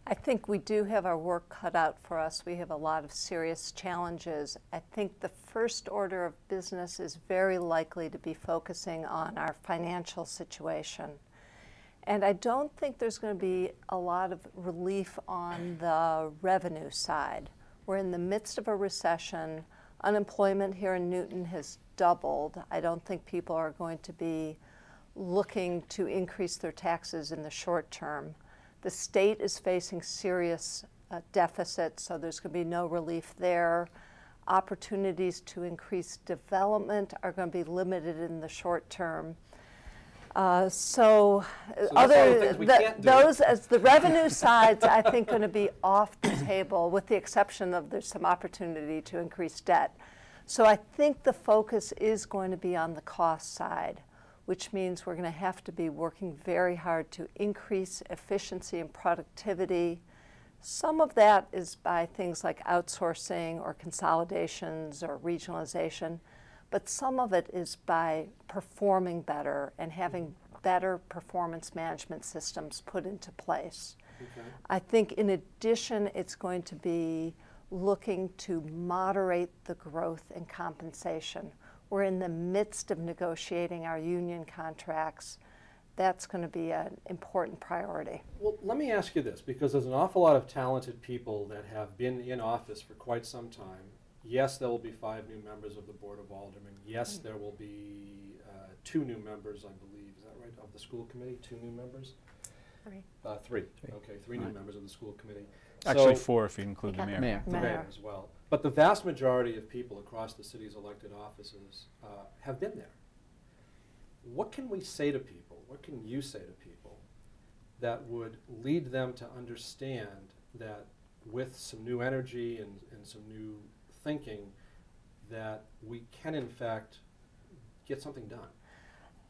I think we do have our work cut out for us. We have a lot of serious challenges. I think the first order of business is very likely to be focusing on our financial situation. And I don't think there's going to be a lot of relief on the revenue side. We're in the midst of a recession. Unemployment here in Newton has doubled. I don't think people are going to be looking to increase their taxes in the short term. The state is facing serious deficits, so there's going to be no relief there. Opportunities to increase development are going to be limited in the short term. So those as the revenue sides, I think, going to be off the table, with the exception of there's some opportunity to increase debt. So I think the focus is going to be on the cost side, which means we're going to have to be working very hard to increase efficiency and productivity. Some of that is by things like outsourcing or consolidations or regionalization, but some of it is by performing better and having better performance management systems put into place. Okay. I think in addition, it's going to be looking to moderate the growth in compensation. We're in the midst of negotiating our union contracts. That's going to be an important priority. Well, let me ask you this, because there's an awful lot of talented people that have been in office for quite some time. Yes, there will be 5 new members of the Board of Aldermen. Yes, there will be 2 new members, I believe. Is that right, of the school committee? 2 new members? 3. 3. Okay, 3 new members of the school committee. Actually, so 4 if you include the mayor. The mayor as well. But the vast majority of people across the city's elected offices have been there. What can we say to people, what can you say to people that would lead them to understand that with some new energy and some new thinking that we can in fact get something done?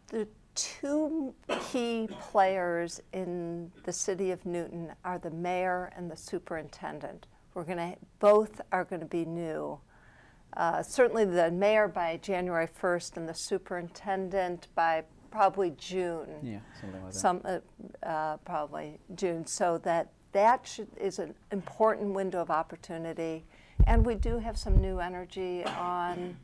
The 2 key players in the city of Newton are the mayor and the superintendent. Both are going to be new. Certainly the mayor by January 1st and the superintendent by probably June. Yeah, something like that. Probably June. So that is an important window of opportunity. And we do have some new energy on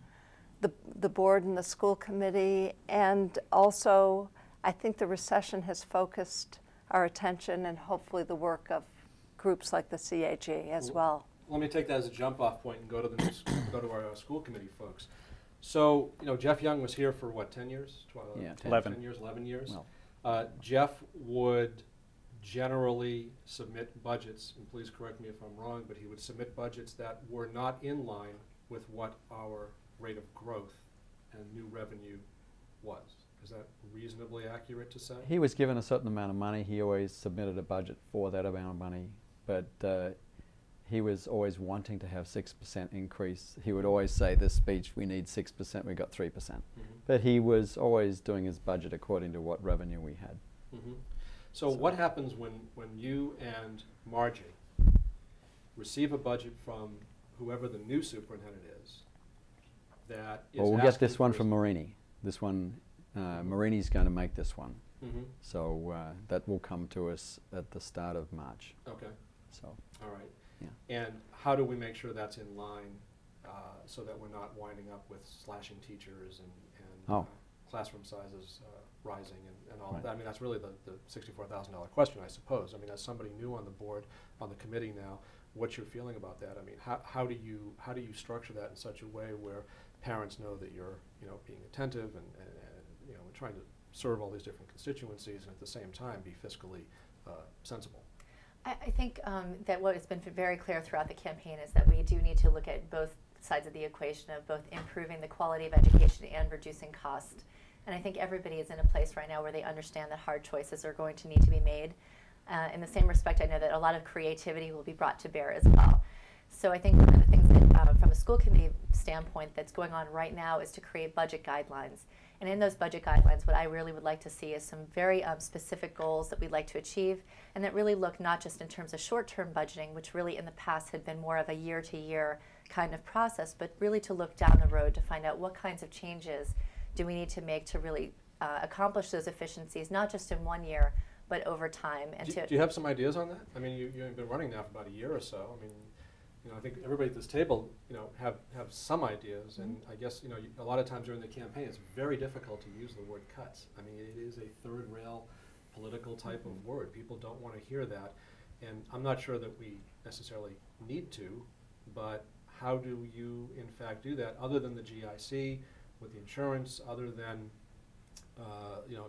the board and the school committee. And also, I think the recession has focused our attention and hopefully the work of groups like the CAG as well. Let me take that as a jump-off point and go to go to our school committee folks. So, Jeff Young was here for what, 10 years? 12, yeah, 11 years. Well. Jeff would generally submit budgets, and please correct me if I'm wrong, but he would submit budgets that were not in line with what our rate of growth and new revenue was. Is that reasonably accurate to say? He was given a certain amount of money. He always submitted a budget for that amount of money, but he was always wanting to have 6% increase. He would always say, this speech, we need 6%, we got 3%. Mm-hmm. But he was always doing his budget according to what revenue we had. Mm-hmm. So what happens when you and Margie receive a budget from whoever the new superintendent is that is we'll get this one from Marini. This one, Marini's going to make this one. Mm-hmm. So that will come to us at the start of March. Okay. So. All right. Yeah. And how do we make sure that's in line so that we're not winding up with slashing teachers and classroom sizes rising and all of that? I mean, that's really the $64,000 question, I suppose. I mean, as somebody new on the board, on the committee now, what's your feeling about that? I mean, how do you structure that in such a way where parents know that you're being attentive and trying to serve all these different constituencies and at the same time be fiscally sensible? I think that what has been very clear throughout the campaign is that we do need to look at both sides of the equation of both improving the quality of education and reducing cost. And I think everybody is in a place right now where they understand that hard choices are going to need to be made. In the same respect, I know that a lot of creativity will be brought to bear as well. So I think one of the things that, from a school committee standpoint, that's going on right now is to create budget guidelines. And in those budget guidelines, what I really would like to see is some very specific goals that we'd like to achieve, and that really look not just in terms of short-term budgeting, which really in the past had been more of a year-to-year kind of process, but really to look down the road to find out what kinds of changes do we need to make to really accomplish those efficiencies, not just in one year, but over time. And do you have some ideas on that? I mean, you've been running now for about a year or so. I mean, I think everybody at this table, have some ideas, and I guess, a lot of times during the campaign, it's very difficult to use the word cuts. I mean, it is a third rail political type of word. People don't want to hear that, and I'm not sure that we necessarily need to, but how do you, in fact, do that other than the GIC with the insurance, other than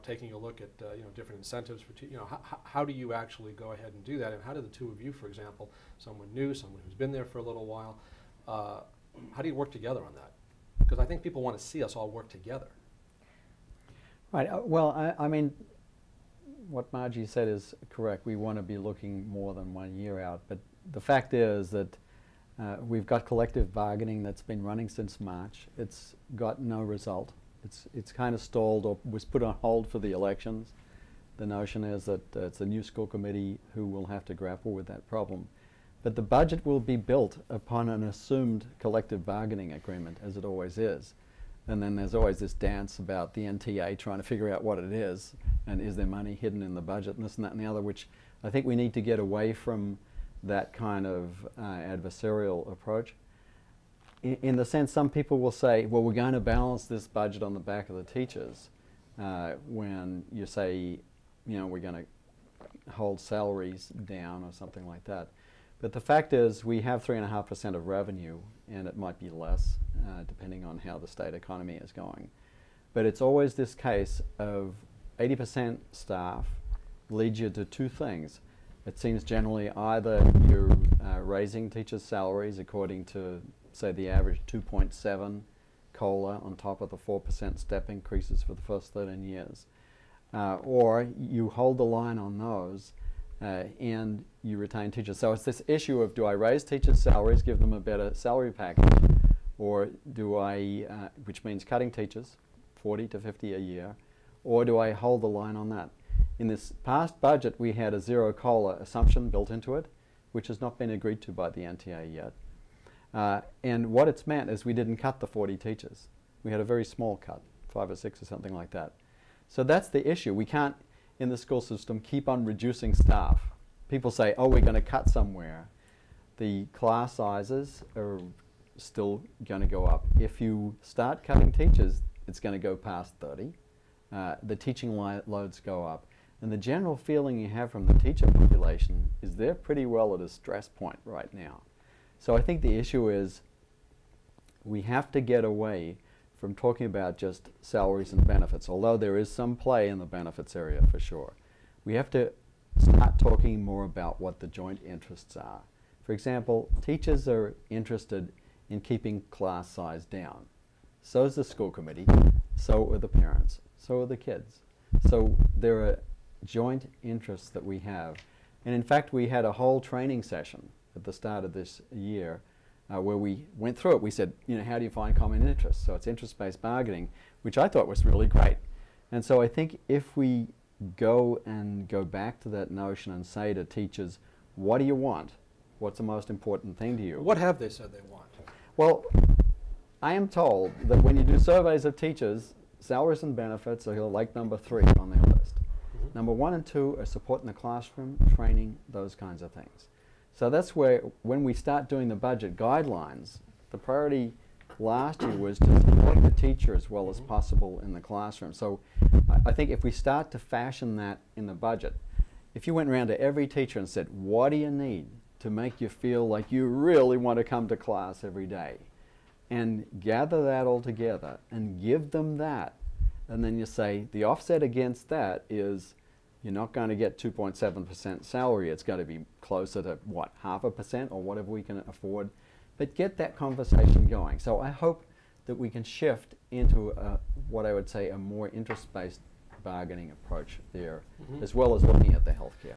taking a look at different incentives for how do you actually go ahead and do that, and how do the two of you, for example, someone new, someone who's been there for a little while, how do you work together on that? Because I think people want to see us all work together. Right. Well, I mean, what Margie said is correct. We want to be looking more than 1 year out, but the fact is that we've got collective bargaining that's been running since March. It's got no result. It's kind of stalled or was put on hold for the elections. The notion is that it's a new school committee who will have to grapple with that problem. But the budget will be built upon an assumed collective bargaining agreement, as it always is. And then there's always this dance about the NTA trying to figure out what it is, and is there money hidden in the budget, and this and that and the other, which I think we need to get away from that kind of adversarial approach. In the sense, some people will say, well, we're going to balance this budget on the back of the teachers when you say, we're going to hold salaries down or something like that. But the fact is, we have 3.5% of revenue, and it might be less, depending on how the state economy is going. But it's always this case of 80% staff leads you to two things. It seems generally either you're raising teachers' salaries according to, say, the average 2.7 COLA on top of the 4% step increases for the first 13 years. Or you hold the line on those and you retain teachers. So it's this issue of, do I raise teachers' salaries, give them a better salary package, or do I, which means cutting teachers, 40 to 50 a year, or do I hold the line on that? In this past budget, we had a zero COLA assumption built into it, which has not been agreed to by the NTA yet. And what it's meant is we didn't cut the 40 teachers. We had a very small cut, 5 or 6 or something like that. So that's the issue. We can't, in the school system, keep on reducing staff. People say, oh, we're going to cut somewhere. The class sizes are still going to go up. If you start cutting teachers, it's going to go past 30. The teaching loads go up. And the general feeling you have from the teacher population is they're pretty well at a stress point right now. So I think the issue is we have to get away from talking about just salaries and benefits, although there is some play in the benefits area for sure. We have to start talking more about what the joint interests are. For example, teachers are interested in keeping class size down. So is the school committee, so are the parents, so are the kids. So there are joint interests that we have. And in fact, we had a whole training session at the start of this year where we went through it. We said, how do you find common interests? So it's interest-based bargaining, which I thought was really great. And so I think if we go back to that notion and say to teachers, what do you want? What's the most important thing to you? What have they said they want? Well, I am told that when you do surveys of teachers, salaries and benefits are like number 3 on their list. Number 1 and 2 are support in the classroom, training, those kinds of things. So that's where, when we start doing the budget guidelines, the priority last year was to support the teacher as well as possible in the classroom. So I think if we start to fashion that in the budget, if you went around to every teacher and said, what do you need to make you feel like you really want to come to class every day? And gather that all together and give them that. And then you say, the offset against that is you're not going to get 2.7% salary. It's going to be closer to, what, 0.5% or whatever we can afford. But get that conversation going. So I hope that we can shift into what I would say a more interest-based bargaining approach there, as well as looking at the healthcare.